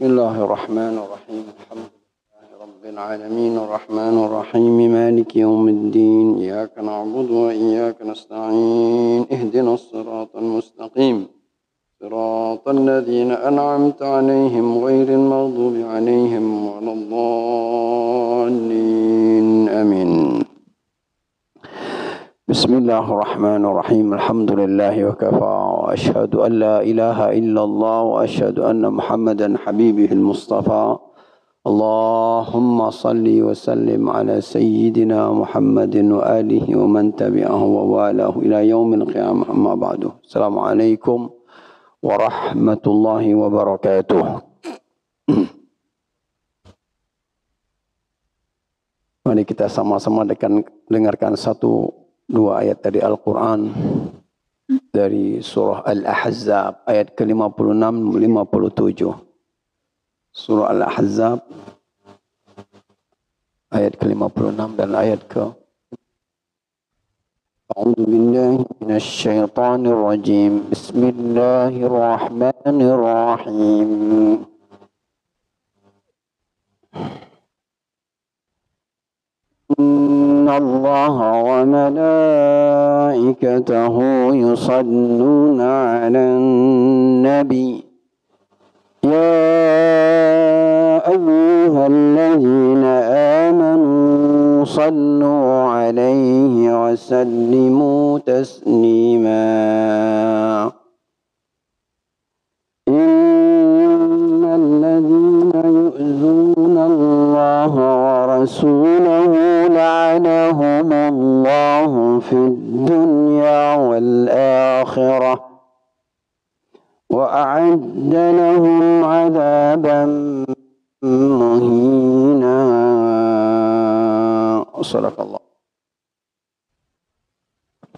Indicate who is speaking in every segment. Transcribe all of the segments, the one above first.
Speaker 1: Bismillahirrahmanirrahim. Alhamdulillahi rabbil alamin arrahmanir rahim maliki yaumiddin iyyaka na'budu wa iyyaka nasta'in ihdinas siratal mustaqim siratal ladzina an'amta 'alaihim ghairil maghdubi 'alaihim waladdallin amin. Bismillahirrahmanirrahim. Alhamdulillahi wa kafa wa ashhadu an la ilaha illallah wa ashhadu anna Muhammadan habibihil mustafa. Allahumma salli wa sallim ala sayyidina Muhammadin wa alihi wa man tabi'ahu wa walahu ila yaumil qiyamah, amma ba'du. Assalamualaikum warahmatullahi wabarakatuh. Mari kita sama-sama dengarkan dua ayat dari Al-Quran dari surah Al-Ahzab ayat ke-56 57. Surah Al-Ahzab ayat ke-56 dan ayat ke A'udzu billahi minasy syaithanir rajim. Bismillahirrahmanirrahim. Inna Allah wa malaikatahu yusalluna 'alan nabi ya ayyuhalladzina amanu sallu 'alaihi wa sallimu taslima. Innal ladzina yu'zuna Allah wa rasulahu لعنهم الله في الدنيا والآخرة وأعد لهم عذابا مهينا. صدق الله.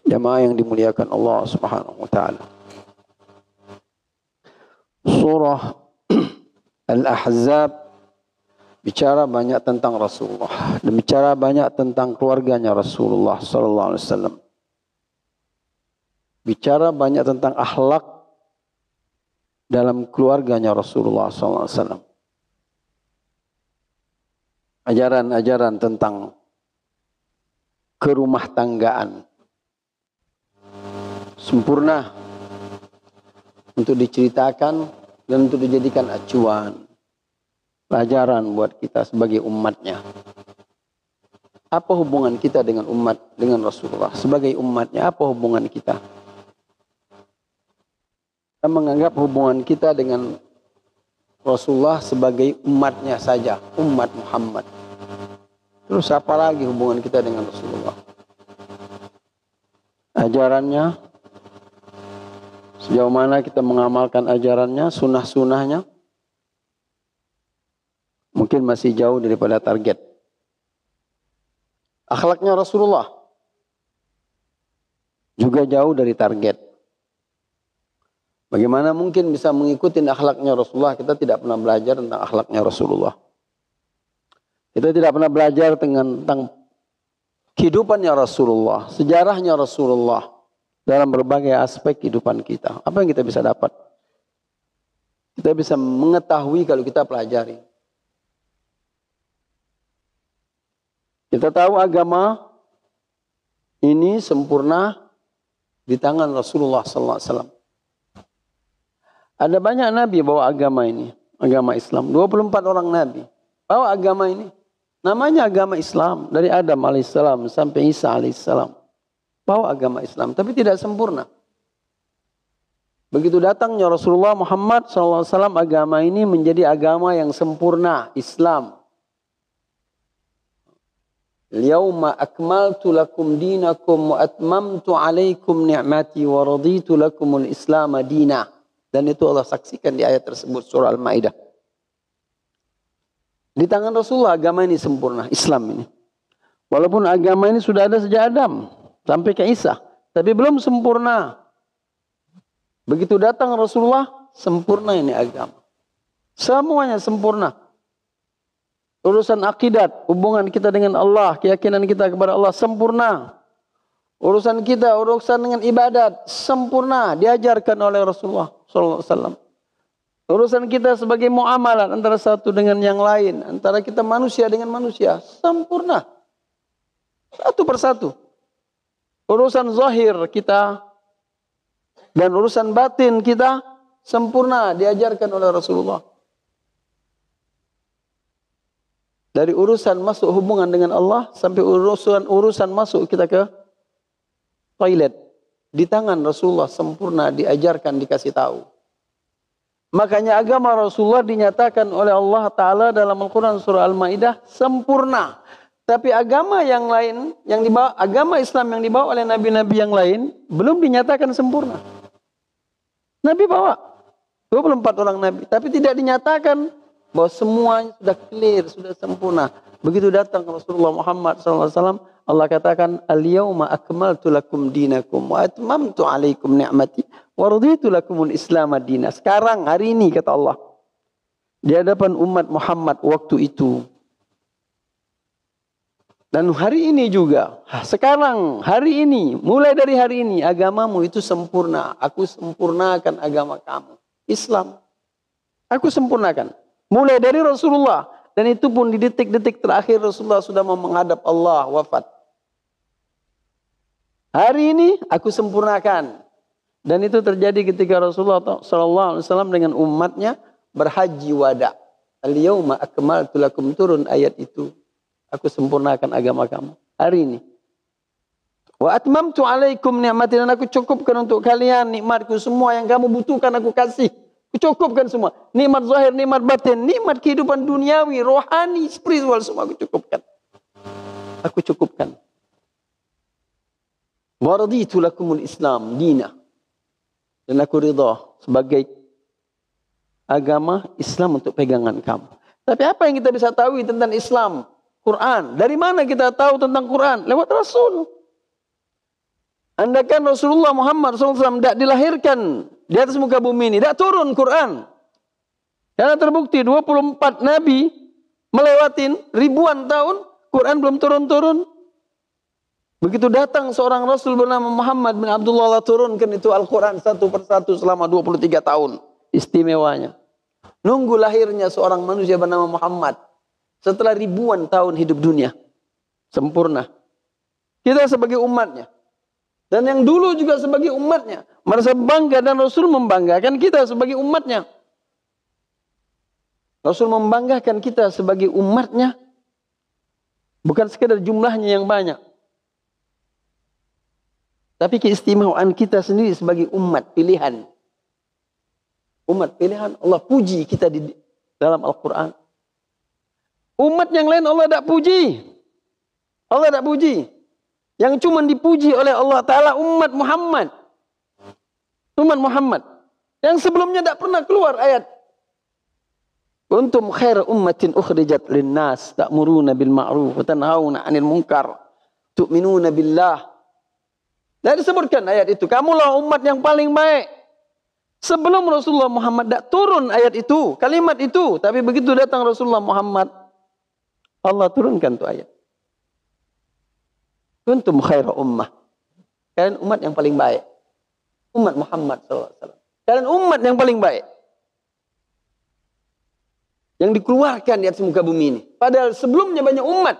Speaker 1: Jamaah yang dimuliakan Allah Subhanahu wa taala. Surah Al-Ahzab bicara banyak tentang Rasulullah dan bicara banyak tentang keluarganya Rasulullah sallallahu alaihi wasallam. Bicara banyak tentang akhlak dalam keluarganya Rasulullah sallallahu alaihi wasallam. Ajaran-ajaran tentang kerumah tanggaan sempurna untuk diceritakan dan untuk dijadikan acuan, pelajaran buat kita sebagai umatnya. Apa hubungan kita dengan dengan Rasulullah? Sebagai umatnya, apa hubungan kita? Kita menganggap hubungan kita dengan Rasulullah sebagai umatnya saja, umat Muhammad. Terus apa lagi hubungan kita dengan Rasulullah? Ajarannya, sejauh mana kita mengamalkan ajarannya, sunnah-sunnahnya, mungkin masih jauh daripada target. Akhlaknya Rasulullah juga jauh dari target. Bagaimana mungkin bisa mengikuti akhlaknya Rasulullah? Kita tidak pernah belajar tentang akhlaknya Rasulullah. Kita tidak pernah belajar tentang kehidupannya Rasulullah, sejarahnya Rasulullah dalam berbagai aspek kehidupan kita. Apa yang kita bisa dapat? Kita bisa mengetahui kalau kita pelajari. Kita tahu agama ini sempurna di tangan Rasulullah sallallahu alaihi wasallam. Ada banyak nabi bawa agama ini, agama Islam. 24 orang nabi bawa agama ini. Namanya agama Islam dari Adam alaihissalam sampai Isa alaihissalam. Bawa agama Islam, tapi tidak sempurna. Begitu datangnya Rasulullah Muhammad sallallahu alaihi wasallam, agama ini menjadi agama yang sempurna, Islam. Al-yawma akmaltu lakum dinakum wa atmamtu alaikum ni'mati wa raditu lakumul Islam dina. Dan itu Allah saksikan di ayat tersebut, surah Al-Maidah. Di tangan Rasulullah agama ini sempurna, Islam ini. Walaupun agama ini sudah ada sejak Adam. sampai ke Isa. Tapi belum sempurna. Begitu datang Rasulullah, sempurna ini agama. Semuanya sempurna. Urusan akidat, hubungan kita dengan Allah, keyakinan kita kepada Allah sempurna. Urusan kita, urusan dengan ibadat sempurna, diajarkan oleh Rasulullah sallallahu alaihi wasallam. Urusan kita sebagai muamalah antara satu dengan yang lain, antara kita manusia dengan manusia, sempurna. Satu persatu. Urusan zahir kita dan urusan batin kita sempurna, diajarkan oleh Rasulullah. Dari urusan masuk hubungan dengan Allah sampai urusan masuk kita ke toilet. Di tangan Rasulullah sempurna, diajarkan, dikasih tahu. Makanya agama Rasulullah dinyatakan oleh Allah Ta'ala dalam Al-Quran surah Al-Ma'idah sempurna. Tapi agama yang lain, agama Islam yang dibawa oleh nabi-nabi yang lain belum dinyatakan sempurna. Nabi bawa 24 orang nabi, tapi tidak dinyatakan bahwa semuanya sudah clear, sudah sempurna. Begitu datang Rasulullah Muhammad SAW, Allah katakan, Al-yawma akmaltu lakum dinakum wa atmamtu alaikum ni'mati wa raditu lakumul Islam madina. Sekarang, hari ini, kata Allah, di hadapan umat Muhammad waktu itu. Dan hari ini juga, sekarang, hari ini, mulai dari hari ini, agamamu itu sempurna. Aku sempurnakan agama kamu. Islam. Aku sempurnakan. Mulai dari Rasulullah. Dan itu pun di detik-detik terakhir Rasulullah sudah mau menghadap Allah, wafat. Hari ini aku sempurnakan. Dan itu terjadi ketika Rasulullah SAW dengan umatnya berhaji wada. Al-yawma akmaltu lakum, turun ayat itu. Aku sempurnakan agama kamu. Hari ini. Wa atmamtu alaikum ni'mati, dan aku cukupkan untuk kalian nikmatku, semua yang kamu butuhkan aku kasih. Cukupkan semua. Nikmat zahir, nikmat batin, nikmat kehidupan duniawi, rohani, spiritual, semua aku cukupkan. Aku cukupkan. Wa raditu lakumul Islam dina. Dan aku ridha sebagai agama Islam untuk pegangan kamu. Tapi apa yang kita bisa tahu tentang Islam? Quran. Dari mana kita tahu tentang Quran? Lewat Rasul. Andaikan Rasulullah Muhammad SAW tidak dilahirkan di atas muka bumi ini, tidak turun Quran. Karena terbukti 24 Nabi melewatin ribuan tahun, Quran belum turun-turun. Begitu datang seorang Rasul bernama Muhammad bin Abdullah, Allah turunkan itu Al-Quran satu persatu selama 23 tahun. Istimewanya. Nunggu lahirnya seorang manusia bernama Muhammad. Setelah ribuan tahun hidup dunia. Sempurna. Kita sebagai umatnya. Dan yang dulu juga sebagai umatnya. Merasa bangga, dan Rasul membanggakan kita sebagai umatnya. Rasul membanggakan kita sebagai umatnya. Bukan sekedar jumlahnya yang banyak. Tapi keistimewaan kita sendiri sebagai umat pilihan. Umat pilihan, Allah puji kita di dalam Al-Quran. Umat yang lain Allah tidak puji. Allah tidak puji. Yang cuma dipuji oleh Allah Ta'ala umat Muhammad. Umat Muhammad. Yang sebelumnya tidak pernah keluar ayat. Kuntum khair ummatin ukhrijat linnas. Ta'muruna bil ma'ruf. Wa tanhauna 'anil munkar. Tu'minuna billah. Dan disebutkan ayat itu. Kamulah umat yang paling baik. Sebelum Rasulullah Muhammad tidak turun ayat itu. Kalimat itu. Tapi begitu datang Rasulullah Muhammad. Allah turunkan itu ayat. Kuntum khaira ummah. Kalian umat yang paling baik. Umat Muhammad SAW. Kalian umat yang paling baik. Yang dikeluarkan di atas muka bumi ini. Padahal sebelumnya banyak umat.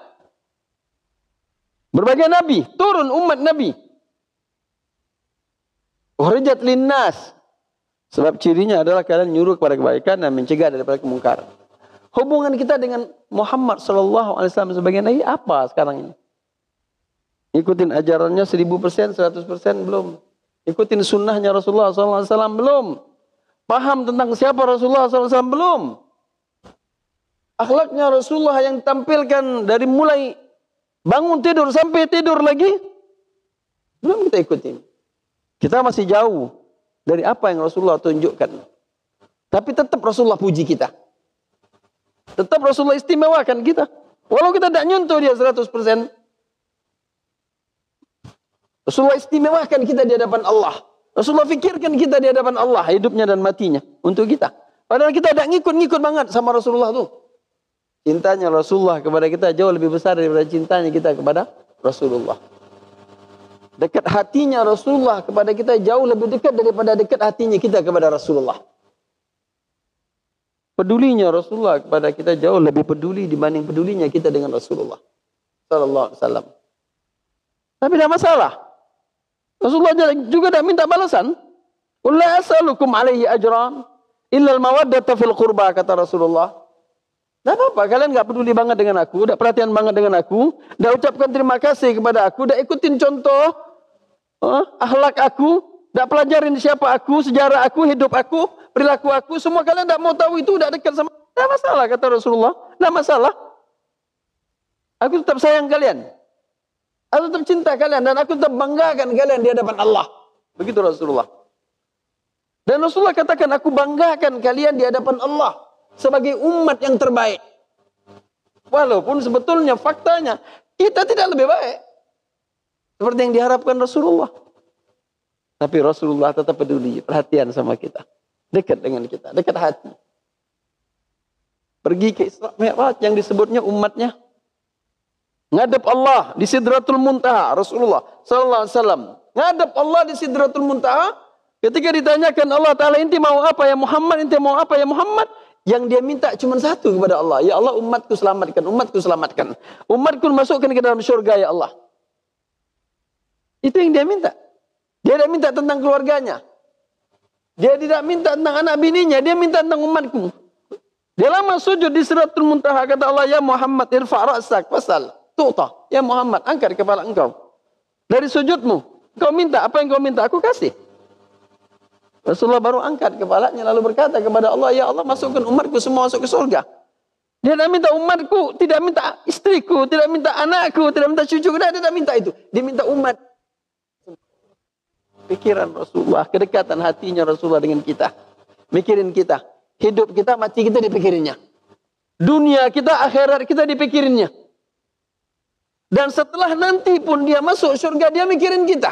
Speaker 1: Berbagai nabi. Turun umat nabi. Ukhrijat linnas. Sebab cirinya adalah kalian nyuruh kepada kebaikan dan mencegah daripada kemungkaran. Hubungan kita dengan Muhammad SAW sebagai nabi apa sekarang ini? Ikutin ajarannya 1000%, 100% belum. Ikutin sunnahnya Rasulullah SAW belum. Paham tentang siapa Rasulullah SAW belum. Akhlaknya Rasulullah yang tampilkan dari mulai bangun tidur sampai tidur lagi. Belum kita ikutin. Kita masih jauh dari apa yang Rasulullah tunjukkan. Tapi tetap Rasulullah puji kita. Tetap Rasulullah istimewakan kita. Walau kita tidak nyuntuh dia 100%. Rasulullah istimewakan kita di hadapan Allah. Rasulullah fikirkan kita di hadapan Allah, hidupnya dan matinya untuk kita. Padahal kita tidak ngikut-ngikut banget sama Rasulullah tuh. Cintanya Rasulullah kepada kita jauh lebih besar daripada cintanya kita kepada Rasulullah. Dekat hatinya Rasulullah kepada kita jauh lebih dekat daripada dekat hatinya kita kepada Rasulullah. Pedulinya Rasulullah kepada kita jauh lebih peduli dibanding pedulinya kita dengan Rasulullah sallallahu alaihi wasallam. Tapi tidak masalah. Rasulullah juga tidak minta balasan. Qul la as'alukum alaihi ajran illa al-mawaddata fil qurba, kata Rasulullah. Tidak apa-apa, kalian tidak peduli banget dengan aku, tidak perhatian banget dengan aku, tidak ucapkan terima kasih kepada aku, tidak ikutin contoh akhlak aku, tidak pelajarin siapa aku, sejarah aku, hidup aku, perilaku aku, semua kalian tidak mau tahu itu, tidak dekat sama. Tidak masalah, kata Rasulullah. Tidak masalah. Aku tetap sayang kalian. Aku tetap cinta kalian dan aku tetap banggakan kalian di hadapan Allah. Begitu Rasulullah. Dan Rasulullah katakan, aku banggakan kalian di hadapan Allah sebagai umat yang terbaik. Walaupun sebetulnya faktanya kita tidak lebih baik seperti yang diharapkan Rasulullah. Tapi Rasulullah tetap peduli, perhatian sama kita. Dekat dengan kita, dekat hati. Pergi ke Isra Mi'raj yang disebutnya umatnya. Ngadep Allah di Sidratul Muntaha, Rasulullah sallallahu alaihi wasallam. Ngadep Allah di Sidratul Muntaha, ketika ditanyakan Allah Ta'ala, inti mau apa ya Muhammad, inti mau apa ya Muhammad? Yang dia minta cuma satu kepada Allah. Ya Allah, umatku selamatkan, umatku selamatkan. Umatku masukkan ke dalam syurga ya Allah. Itu yang dia minta. Dia tidak minta tentang keluarganya. Dia tidak minta tentang anak bininya, dia minta tentang umatku. Dia lama sujud di Sidratul Muntaha, kata Allah, ya Muhammad irfa' ra'sak fasal tu'ta. Ya Muhammad, angkat kepala engkau. Dari sujudmu, kau minta apa yang kau minta, aku kasih. Rasulullah baru angkat kepalanya lalu berkata kepada Allah, ya Allah, masukkan umatku semua masuk ke surga. Dia tidak minta umatku, tidak minta istriku, tidak minta anakku, tidak minta cucuku, dia tidak minta itu. Dia minta umat. Pikiran Rasulullah, kedekatan hatinya Rasulullah dengan kita. Mikirin kita. Hidup kita, mati kita dipikirinnya. Dunia kita, akhirat kita dipikirinnya. Dan setelah nanti pun dia masuk surga, dia mikirin kita.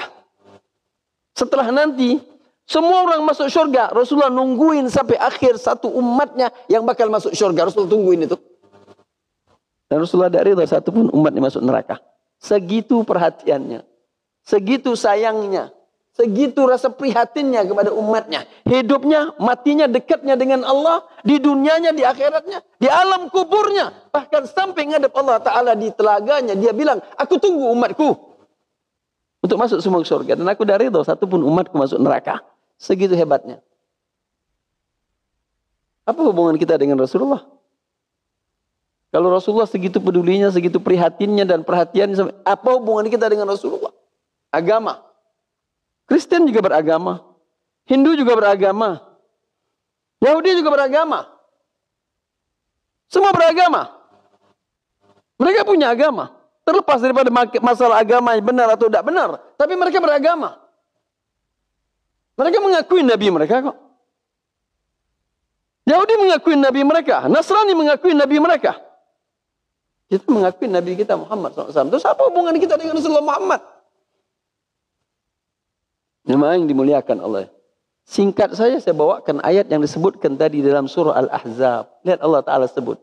Speaker 1: Setelah nanti, semua orang masuk surga, Rasulullah nungguin sampai akhir satu umatnya yang bakal masuk surga. Rasulullah tungguin itu. Dan Rasulullah tidak rida satu pun umatnya masuk neraka. Segitu perhatiannya. Segitu sayangnya. Segitu rasa prihatinnya kepada umatnya. Hidupnya, matinya, dekatnya dengan Allah. Di dunianya, di akhiratnya. Di alam kuburnya. Bahkan sampai ngadep Allah Ta'ala di telaganya. Dia bilang, aku tunggu umatku. Untuk masuk semua ke surga. Dan aku dari itu, satu pun umatku masuk neraka. Segitu hebatnya. Apa hubungan kita dengan Rasulullah? Kalau Rasulullah segitu pedulinya, segitu prihatinnya dan perhatiannya. Apa hubungan kita dengan Rasulullah? Agama. Kristen juga beragama. Hindu juga beragama. Yahudi juga beragama. Semua beragama. Mereka punya agama. Terlepas daripada masalah agama benar atau tidak benar. Tapi mereka beragama. Mereka mengakui Nabi mereka kok. Yahudi mengakui Nabi mereka. Nasrani mengakui Nabi mereka. Kita mengakui Nabi kita Muhammad SAW. Terus apa hubungan kita dengan Rasulullah Muhammad? Nama yang dimuliakan Allah. Singkat saja saya bawakan ayat yang disebutkan tadi dalam surah Al-Ahzab. Lihat Allah Ta'ala sebut.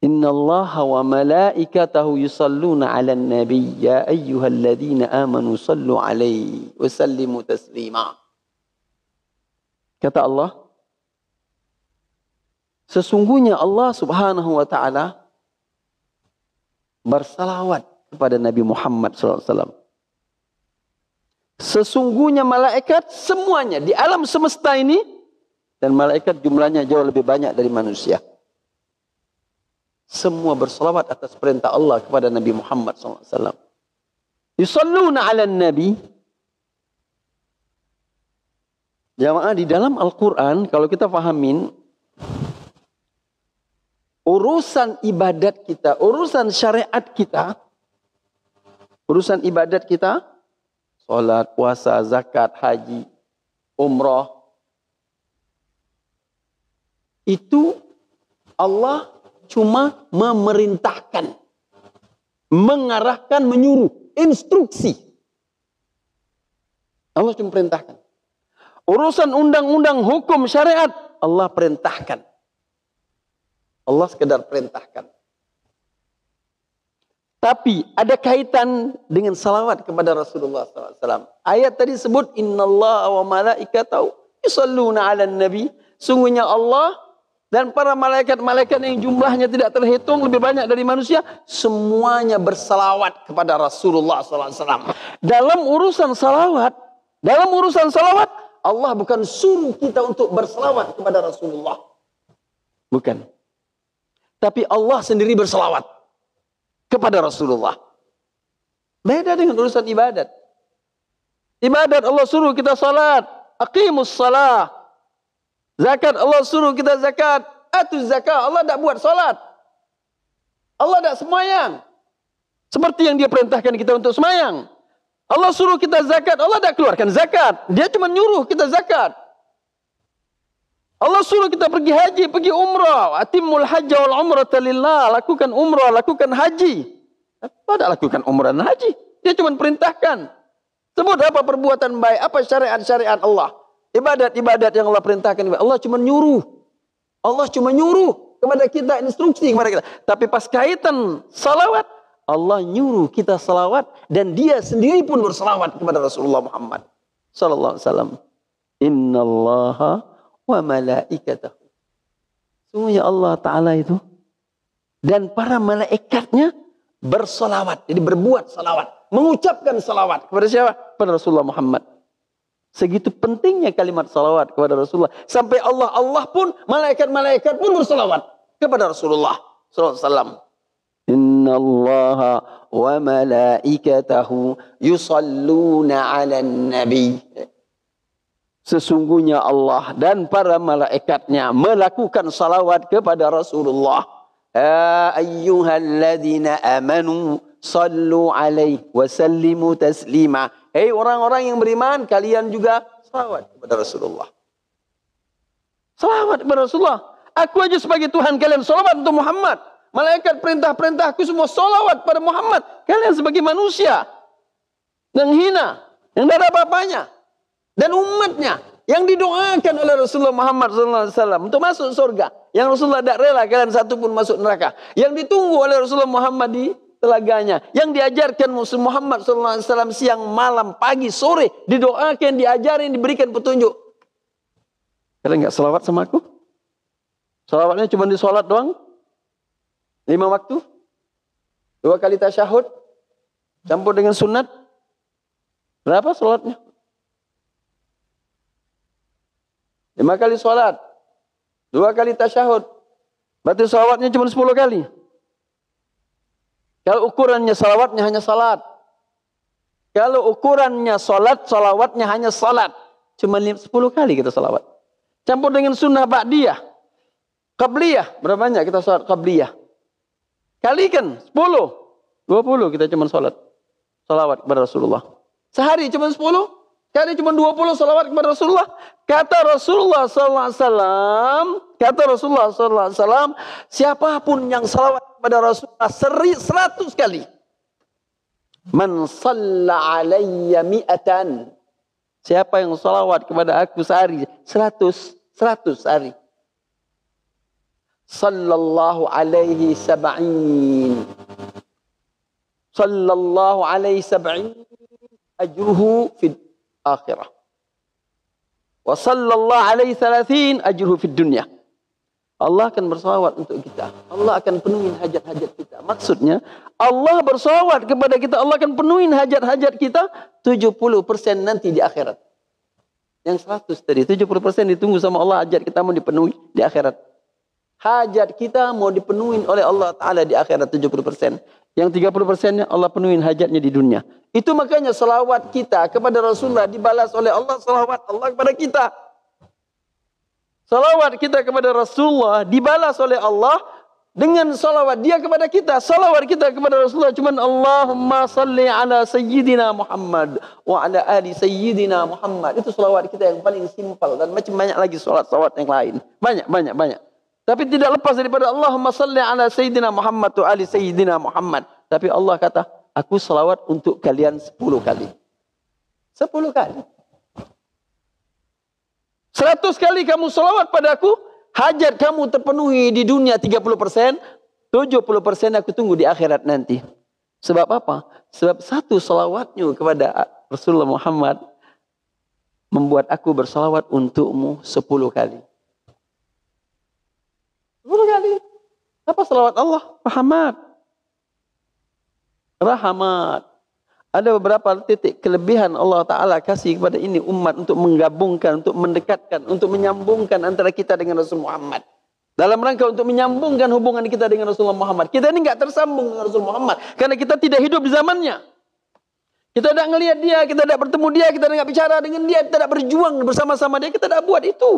Speaker 1: Inna Allah wa malaikatahu yusalluna ala nabi ya ayyuhalladzina amanu sallu alaihi wa sallimu taslima. Kata Allah, sesungguhnya Allah Subhanahu wa Ta'ala bersalawat kepada Nabi Muhammad SAW. Sesungguhnya malaikat semuanya di alam semesta ini, dan malaikat jumlahnya jauh lebih banyak dari manusia, semua bersalawat atas perintah Allah kepada Nabi Muhammad SAW. Yusalluna ala nabi. Jamaah, di dalam Al-Quran, kalau kita fahamin, urusan ibadat kita, urusan syariat kita, urusan ibadat kita, sholat, puasa, zakat, haji, umrah, itu Allah cuma memerintahkan. mengarahkan, menyuruh, instruksi. Allah cuma perintahkan. Urusan undang-undang hukum syariat, Allah perintahkan. Allah sekedar perintahkan. Tapi ada kaitan dengan salawat kepada Rasulullah SAW. Ayat tadi sebut, Innallaha wa malaikatahu yusalluna 'alan nabi. Sungguhnya Allah dan para malaikat-malaikat yang jumlahnya tidak terhitung, lebih banyak dari manusia, semuanya bersalawat kepada Rasulullah SAW. Dalam urusan salawat, Allah bukan suruh kita untuk bersalawat kepada Rasulullah. Bukan. Tapi Allah sendiri bersalawat kepada Rasulullah. Beda dengan urusan ibadat. Ibadat Allah suruh kita salat, aqimus salah. Zakat Allah suruh kita zakat, atuz zakat. Allah tak buat salat. Allah tak semayang. Seperti yang dia perintahkan kita untuk semayang. Allah suruh kita zakat, Allah tak keluarkan zakat. Dia cuma nyuruh kita zakat. Allah suruh kita pergi haji, pergi umrah. Atimul hajja wal umrata lillah. Lakukan umrah, lakukan haji. Allah tak lakukan umrah dan haji. Dia cuma perintahkan. Sebut apa perbuatan baik, apa syariat-syariat Allah. Ibadat-ibadat yang Allah perintahkan. Allah cuma nyuruh. Allah cuma nyuruh kepada kita, instruksi kepada kita. Tapi pas kaitan salawat, Allah nyuruh kita salawat. Dan dia sendiri pun bersalawat kepada Rasulullah Muhammad sallallahu alaihi wasallam. Innallaha wa malaikatahu. Sungguhnya Allah Ta'ala itu dan para malaikatnya bersalawat. Jadi berbuat salawat. Mengucapkan salawat. Kepada siapa? Kepada Rasulullah Muhammad. Segitu pentingnya kalimat salawat kepada Rasulullah. Sampai Allah pun, malaikat-malaikat pun bersalawat kepada Rasulullah sallallahu alaihi wasallam. Innallaha wa malaikatahu yusalluna 'alan nabi. Sesungguhnya Allah dan para malaikatnya melakukan salawat kepada Rasulullah. Ya ayyuhalladzina amanu sallu alaihi wa sallimu taslima. Hei orang-orang yang beriman, kalian juga salawat kepada Rasulullah. Salawat kepada Rasulullah. Aku aja sebagai Tuhan kalian salawat untuk Muhammad. Malaikat perintah-perintahku semua salawat pada Muhammad. Kalian sebagai manusia yang hina, yang tidak ada apa-apanya. Dan umatnya yang didoakan oleh Rasulullah Muhammad SAW untuk masuk surga. Yang Rasulullah tidak rela kalian satu pun masuk neraka. Yang ditunggu oleh Rasulullah Muhammad di telaganya. Yang diajarkan Muhammad SAW siang, malam, pagi, sore. Didoakan, diajarin, diberikan petunjuk. Kalian enggak selawat sama aku? Selawatnya cuma di sholat doang? 5 waktu? 2 kali tasyahud? Campur dengan sunat? Berapa sholatnya? 5 kali sholat, 2 kali tasyahud. Berarti salawatnya cuma 10 kali. Kalau ukurannya salawatnya hanya salat. Kalau ukurannya salat, salawatnya hanya salat. Cuma 10 kali kita salawat. Campur dengan sunnah ba'diyah. Qabliyah. Berapa banyak kita salat qabliyah? Kalikan 10. 20 kita cuma salat. Salawat kepada Rasulullah. Sehari cuma 10. Kali cuma 20 salawat kepada Rasulullah. Kata Rasulullah SAW, siapapun yang salawat kepada Rasulullah 100 kali. Man salla alayya mi'atan. Siapa yang salawat kepada aku sehari? 100 sehari. Sallallahu alaihi sab'in. Sallallahu alaihi sab'in. Ajruhu fid akhirah. Wa sallallahu alaihi 30 ajruhu fid dunya. Allah akan bersalawat untuk kita. Allah akan penuhin hajat-hajat kita. Maksudnya, Allah bersalawat kepada kita. Allah akan penuhin hajat-hajat kita 70% nanti di akhirat. Yang 100 tadi, 70% ditunggu sama Allah, hajat kita mau dipenuhi di akhirat. Hajat kita mau dipenuhi oleh Allah Ta'ala di akhirat 70%. Yang 30%-nya Allah penuhin hajatnya di dunia. Itu makanya salawat kita kepada Rasulullah dibalas oleh Allah, salawat Allah kepada kita. Salawat kita kepada Rasulullah dibalas oleh Allah dengan salawat dia kepada kita. Salawat kita kepada Rasulullah cuma Allahumma salli ala sayyidina Muhammad wa ala ali sayyidina Muhammad. Itu salawat kita yang paling simpel. Dan macam banyak lagi salawat yang lain. Banyak. Tapi tidak lepas daripada Allahumma salli ala sayyidina Muhammad wa ali sayyidina Muhammad. Tapi Allah kata, aku salawat untuk kalian 10 kali. 10 kali. 100 kali kamu salawat padaku, hajat kamu terpenuhi di dunia 30%, 70% aku tunggu di akhirat nanti. Sebab apa? Sebab satu salawatnya kepada Rasulullah Muhammad membuat aku bersalawat untukmu 10 kali. 10 kali. Apa salawat Allah? Rahmat. Rahmat. Ada beberapa titik kelebihan Allah Ta'ala kasih kepada ini umat untuk menggabungkan, untuk mendekatkan, untuk menyambungkan antara kita dengan Rasul Muhammad. Dalam rangka untuk menyambungkan hubungan kita dengan Rasulullah Muhammad. Kita ini enggak tersambung dengan Rasul Muhammad. Karena kita tidak hidup di zamannya. Kita tidak melihat dia, kita tidak bertemu dia, kita tidak bicara dengan dia, kita tidak berjuang bersama-sama dia, kita tidak buat itu.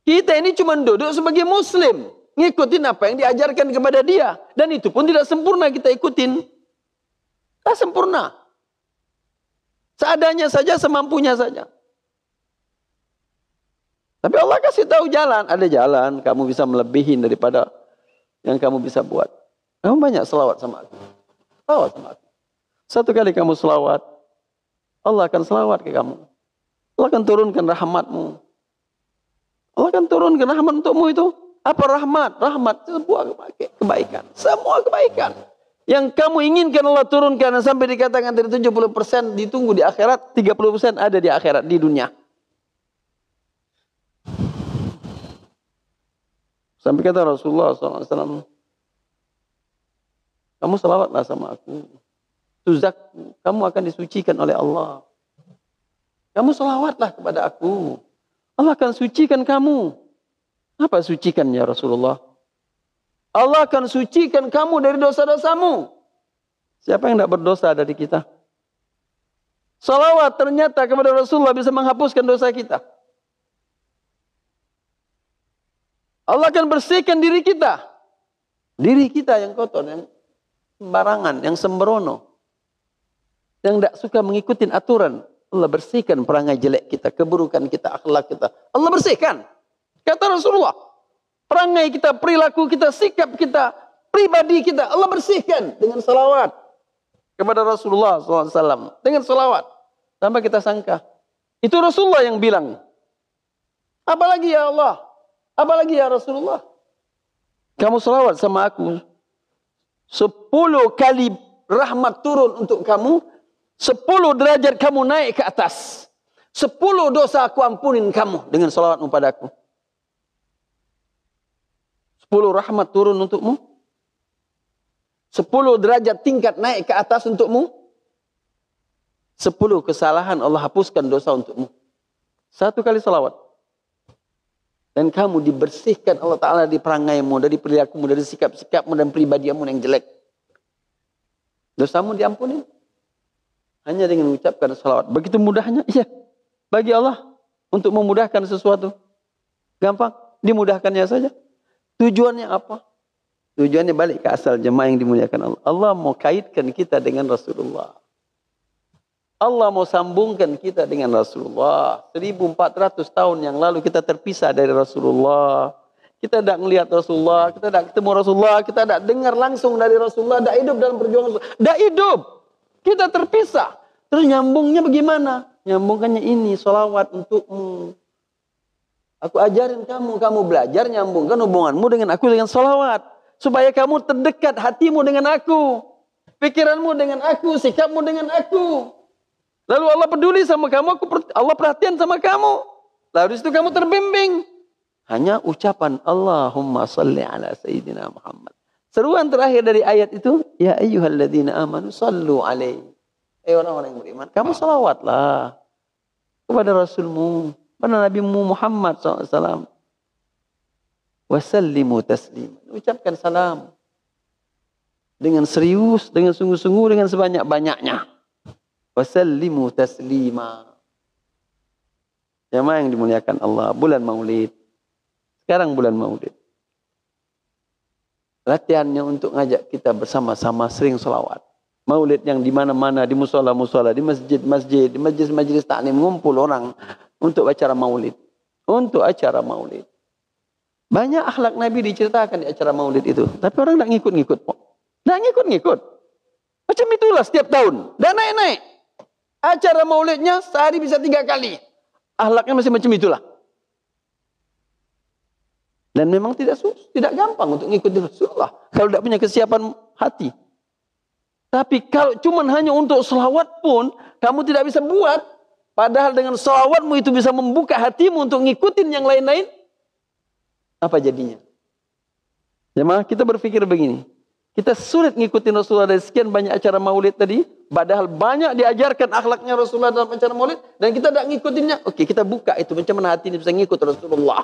Speaker 1: Kita ini cuma duduk sebagai muslim. Ngikutin apa yang diajarkan kepada dia. Dan itu pun tidak sempurna kita ikutin. Tidak sempurna. Seadanya saja, semampunya saja. Tapi Allah kasih tahu jalan. Ada jalan, kamu bisa melebihin daripada yang kamu bisa buat. Kamu banyak selawat sama aku. Selawat sama aku. Satu kali kamu selawat, Allah akan selawat ke kamu. Allah akan turunkan rahmatmu. Allah akan turunkan rahmat untukmu itu. Apa rahmat? Rahmat sebuah kebaikan. Semua kebaikan. Yang kamu inginkan Allah turunkan sampai dikatakan dari 70% ditunggu di akhirat, 30% ada di akhirat, di dunia. Sampai kata Rasulullah SAW, kamu salawatlah sama aku. Tuzakku, kamu akan disucikan oleh Allah. Kamu salawatlah kepada aku. Allah akan sucikan kamu. Apa sucikan ya Rasulullah? Allah akan sucikan kamu dari dosa-dosamu. Siapa yang tidak berdosa dari kita? Salawat ternyata kepada Rasulullah bisa menghapuskan dosa kita. Allah akan bersihkan diri kita. Diri kita yang kotor, yang sembarangan, yang sembrono. Yang tidak suka mengikuti aturan. Allah bersihkan perangai jelek kita, keburukan kita, akhlak kita. Allah bersihkan. Kata Rasulullah. Perangai kita, perilaku kita, sikap kita, pribadi kita. Allah bersihkan dengan salawat. Kepada Rasulullah SAW. Dengan salawat. Tanpa kita sangka. Itu Rasulullah yang bilang. Apalagi ya Allah. Apalagi ya Rasulullah. Kamu salawat sama aku. 10 kali rahmat turun untuk kamu. 10 derajat kamu naik ke atas. 10 dosa aku ampunin kamu. Dengan salawatmu padaku. 10 rahmat turun untukmu. 10 derajat tingkat naik ke atas untukmu. 10 kesalahan Allah hapuskan dosa untukmu. 1 kali salawat. Dan kamu dibersihkan Allah Ta'ala dari perangaimu, dari perilakumu, dari sikap-sikapmu dan pribadimu yang jelek. Dosamu diampuni. Hanya dengan mengucapkan salawat. Begitu mudahnya. Iya. Bagi Allah. Untuk memudahkan sesuatu. Gampang. Dimudahkannya saja. Tujuannya apa? Tujuannya balik ke asal jemaah yang dimuliakan Allah. Allah mau kaitkan kita dengan Rasulullah. Allah mau sambungkan kita dengan Rasulullah. 1400 tahun yang lalu kita terpisah dari Rasulullah. Kita tidak melihat Rasulullah. Kita tidak ketemu Rasulullah. Kita tidak dengar langsung dari Rasulullah. Tidak hidup dalam perjuangan Rasulullah. Tidak hidup. Kita terpisah. Terus nyambungnya bagaimana? Nyambungkannya ini. Salawat untukmu. Aku ajarin kamu. Kamu belajar nyambungkan hubunganmu dengan aku dengan salawat. Supaya kamu terdekat hatimu dengan aku. Pikiranmu dengan aku. Sikapmu dengan aku. Lalu Allah peduli sama kamu, Allah perhatian sama kamu. Lalu di situ kamu terbimbing. Hanya ucapan Allahumma salli ala Sayyidina Muhammad. Seruan terakhir dari ayat itu, ya ayyuhalladzina amanu sallu alaihi. Orang-orang yang beriman, kamu salawatlah kepada Rasulmu, pada Nabimu Muhammad SAW. Wasallimu taslim. Ucapkan salam. Dengan serius, dengan sungguh-sungguh, dengan sebanyak-banyaknya. Wasallimu taslima. Jemaah yang dimuliakan Allah, bulan Maulid. Sekarang bulan Maulid. Latihannya untuk ngajak kita bersama-sama sering selawat. Maulid yang di mana-mana, di musola-musola, di masjid-masjid, di majlis-majlis taklim, ngumpul orang untuk acara Maulid. Untuk acara Maulid. Banyak akhlak Nabi diceritakan di acara Maulid itu. Tapi orang tidak ngikut-ngikut. Nah ngikut-ngikut. Macam itulah setiap tahun. Dan naik-naik. Acara maulidnya sehari bisa 3 kali. Akhlaknya masih macam itulah. Dan memang tidak gampang untuk ngikuti Rasulullah. Kalau tidak punya kesiapan hati. Tapi kalau cuma hanya untuk selawat pun, kamu tidak bisa buat. Padahal dengan selawatmu itu bisa membuka hatimu untuk ngikutin yang lain-lain. Apa jadinya? Jemaah, kita berpikir begini. Kita sulit ngikutin Rasulullah dari sekian banyak acara maulid tadi. Padahal banyak diajarkan akhlaknya Rasulullah dalam acara maulid. Dan kita tidak ngikutinnya. Oke, kita buka itu. Macam mana hati ini bisa ngikut Rasulullah.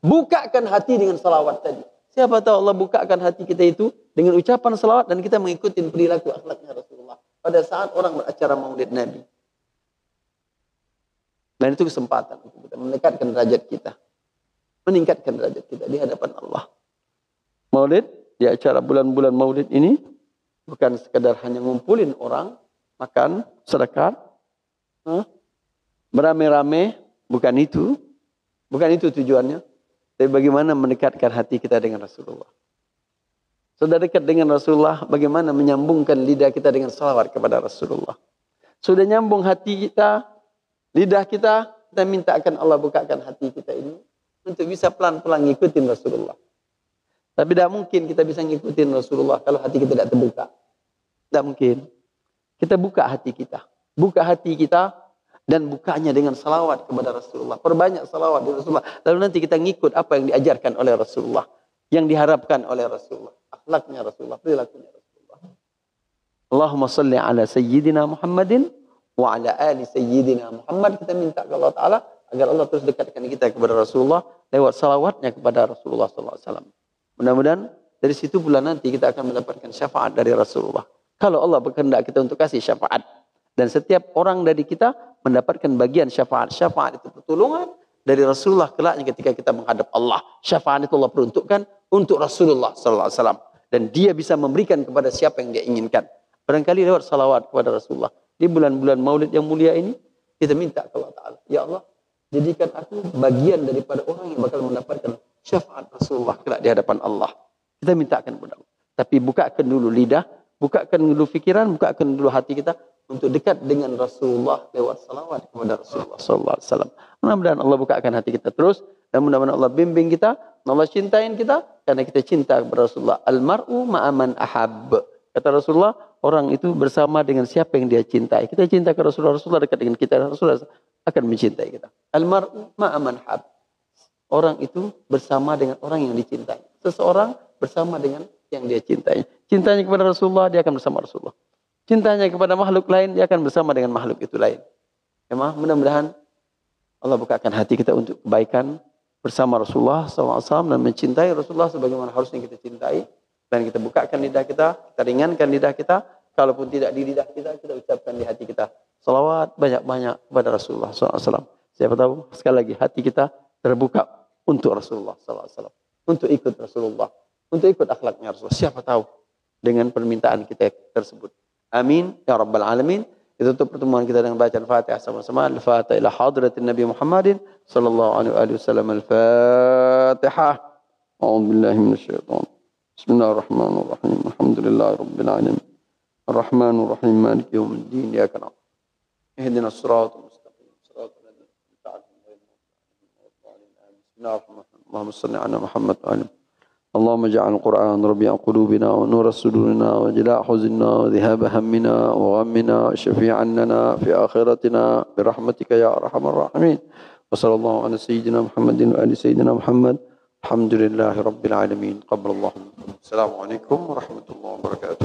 Speaker 1: Bukakan hati dengan salawat tadi. Siapa tahu Allah bukakan hati kita itu dengan ucapan salawat dan kita mengikuti perilaku akhlaknya Rasulullah pada saat orang beracara maulid Nabi. Dan itu kesempatan untuk kita meningkatkan derajat kita. Meningkatkan derajat kita di hadapan Allah. Maulid, di acara bulan-bulan maulid ini bukan sekadar hanya ngumpulin orang, makan, sedekah, beramai-ramai, bukan itu. Bukan itu tujuannya. Tapi bagaimana mendekatkan hati kita dengan Rasulullah. Sudah dekat dengan Rasulullah, bagaimana menyambungkan lidah kita dengan salawat kepada Rasulullah. Sudah nyambung hati kita, lidah kita mintakan Allah bukakan hati kita ini untuk bisa pelan-pelan ngikutin Rasulullah. Tapi tidak mungkin kita bisa ngikutin Rasulullah kalau hati kita tidak terbuka. Tidak mungkin. Kita buka hati kita. Buka hati kita. Dan bukanya dengan salawat kepada Rasulullah. Perbanyak salawat di Rasulullah. Lalu nanti kita ngikut apa yang diajarkan oleh Rasulullah. Yang diharapkan oleh Rasulullah. Akhlaknya Rasulullah. Perilakunya Rasulullah. Allahumma salli ala Sayyidina Muhammadin. Wa ala ali Sayyidina Muhammad. Kita minta ke Allah Ta'ala. Agar Allah terus dekatkan kita kepada Rasulullah. Lewat salawatnya kepada Rasulullah SAW. Mudah-mudahan dari situ pula nanti kita akan mendapatkan syafaat dari Rasulullah. Kalau Allah berkehendak kita untuk kasih syafaat. Dan setiap orang dari kita mendapatkan bagian syafaat. Syafaat itu pertolongan dari Rasulullah kelaknya ketika kita menghadap Allah. Syafaat itu Allah peruntukkan untuk Rasulullah SAW. Dan dia bisa memberikan kepada siapa yang dia inginkan. Barangkali lewat salawat kepada Rasulullah. Di bulan-bulan maulid yang mulia ini, kita minta ke Allah Ta'ala. Ya Allah, jadikan aku bagian daripada orang yang bakal mendapatkan syafaat Rasulullah kelak di hadapan Allah. Kita mintakan kepada Allah. Tapi bukakan dulu lidah, bukakan dulu fikiran, bukakan dulu hati kita untuk dekat dengan Rasulullah lewat salawat kepada Rasulullah SAW. Mudah-mudahan Allah bukakan hati kita terus dan mudah-mudahan Allah bimbing kita, Allah cintain kita karena kita cinta kepada Rasulullah. Al-mar'u ma'aman ahab. Kata Rasulullah, orang itu bersama dengan siapa yang dia cintai. Kita cinta ke Rasulullah, Rasulullah dekat dengan kita, Rasulullah akan mencintai kita. Al-mar'u ma'aman ahab. Orang itu bersama dengan orang yang dicintai. Seseorang bersama dengan yang dia cintai. Cintanya kepada Rasulullah, dia akan bersama Rasulullah. Cintanya kepada makhluk lain, dia akan bersama dengan makhluk itu lain. Ya, mudah-mudahan Allah bukakan hati kita untuk kebaikan bersama Rasulullah SAW dan mencintai Rasulullah sebagaimana harusnya kita cintai. Dan kita bukakan lidah kita ringankan lidah kita. Kalaupun tidak di lidah kita ucapkan di hati kita. Salawat banyak-banyak kepada Rasulullah SAW. Siapa tahu sekali lagi hati kita terbuka untuk Rasulullah SAW. Untuk ikut Rasulullah. Untuk ikut akhlaknya Rasulullah. Siapa tahu dengan permintaan kita tersebut. Amin ya rabbal alamin. Itu untuk pertemuan kita dengan bacaan Fatihah sama-sama. Al-Fatihah ila hadratin Nabi Muhammadin sallallahu alaihi wasallam. Al-Fatihah. A'udzu billahi minasyaitonir. Bismillahirrahmanirrahim. Alhamdulillahirabbil alamin. Arrahmanir rahim. Maliki yaumiddin. Iyyaka na'budu. Ihdinas siratal mustaqim. Siratal ladzina an'amta 'alaihim ghairil maghdubi 'alaihim. Bismillahirrahmanirrahim. Allahumma shalli 'ala Muhammad wa ali اللهم اجعل القرآن ربيع قلوبنا ونور صدورنا وجلاء حزننا وذهاب همنا وغمنا شفيعا لنا في آخرتنا برحمتك يا أرحم الراحمين وصلى الله على سيدنا محمد وآل سيدنا محمد الحمد لله رب العالمين قبل الله منكم السلام عليكم ورحمة الله وبركاته